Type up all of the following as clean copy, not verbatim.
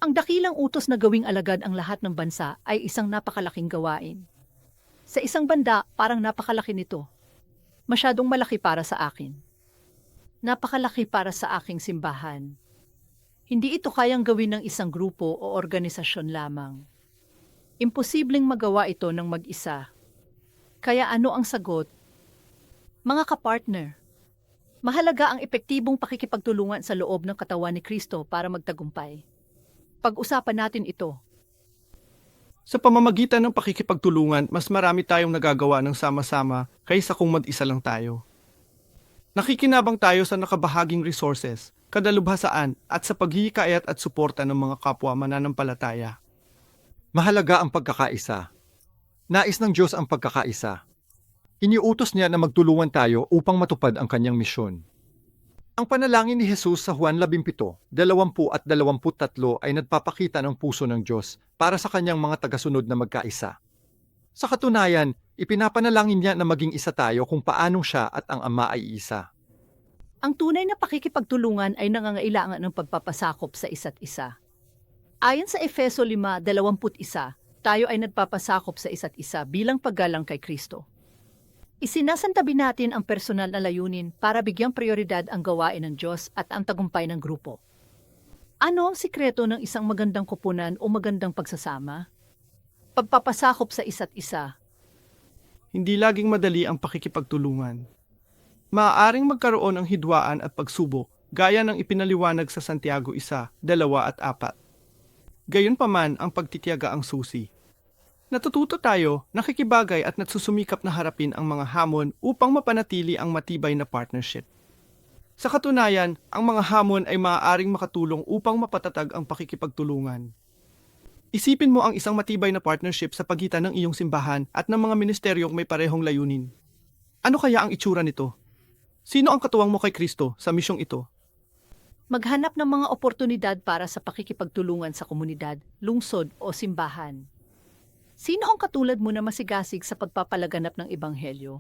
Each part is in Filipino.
Ang dakilang utos na gawing alagad ang lahat ng bansa ay isang napakalaking gawain. Sa isang banda, parang napakalaki nito. Masyadong malaki para sa akin. Napakalaki para sa aking simbahan. Hindi ito kayang gawin ng isang grupo o organisasyon lamang. Imposibleng magawa ito ng mag-isa. Kaya ano ang sagot? Mga kapartner, mahalaga ang epektibong pakikipagtulungan sa loob ng katawan ni Kristo para magtagumpay. Pag-usapan natin ito. Sa pamamagitan ng pakikipagtulungan, mas marami tayong nagagawa ng sama-sama kaysa kung mag-isa lang tayo. Nakikinabang tayo sa nakabahaging resources, kadalubhasaan at sa paghihikayat at suporta ng mga kapwa mananampalataya. Mahalaga ang pagkakaisa. Nais ng Diyos ang pagkakaisa. Iniutos niya na magtulungan tayo upang matupad ang kanyang misyon. Ang panalangin ni Jesus sa Juan 17, 20 at 23 ay nagpapakita ng puso ng Diyos para sa kanyang mga tagasunod na magkaisa. Sa katunayan, ipinapanalangin niya na maging isa tayo kung paanong siya at ang Ama ay isa. Ang tunay na pakikipagtulungan ay nangangailangan ng pagpapasakop sa isa't isa. Ayon sa Efeso 5:21, tayo ay nagpapasakop sa isa't isa bilang paggalang kay Kristo. Isinasantabi natin ang personal na layunin para bigyang prioridad ang gawain ng Diyos at ang tagumpay ng grupo. Ano ang sikreto ng isang magandang koponan o magandang pagsasama? Pagpapasakop sa isa't isa. Hindi laging madali ang pakikipagtulungan. Maaaring magkaroon ng hidwaan at pagsubok gaya ng ipinaliwanag sa Santiago 1, 2 at 4. Gayunpaman ang pagtitiyaga ang susi. Natututo tayo, nakikibagay at nagsusumikap na harapin ang mga hamon upang mapanatili ang matibay na partnership. Sa katunayan, ang mga hamon ay maaaring makatulong upang mapatatag ang pakikipagtulungan. Isipin mo ang isang matibay na partnership sa pagitan ng iyong simbahan at ng mga ministeryong may parehong layunin. Ano kaya ang itsura nito? Sino ang katuwang mo kay Kristo sa misyong ito? Maghanap ng mga oportunidad para sa pakikipagtulungan sa komunidad, lungsod o simbahan. Sino ang katulad mo na masigasig sa pagpapalaganap ng ebanghelyo?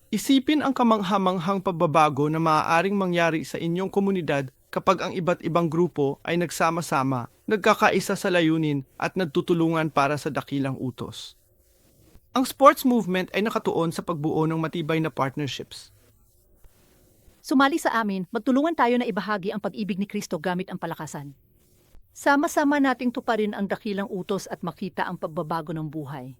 Isipin ang kamanghamanghang pagbabago na maaaring mangyari sa inyong komunidad kapag ang iba't ibang grupo ay nagsama-sama, nagkakaisa sa layunin at nagtutulungan para sa dakilang utos. Ang sports movement ay nakatuon sa pagbuo ng matibay na partnerships. Sumali sa amin, magtulungan tayo na ibahagi ang pag-ibig ni Kristo gamit ang palakasan. Sama-sama nating tuparin ang dakilang utos at makita ang pagbabago ng buhay.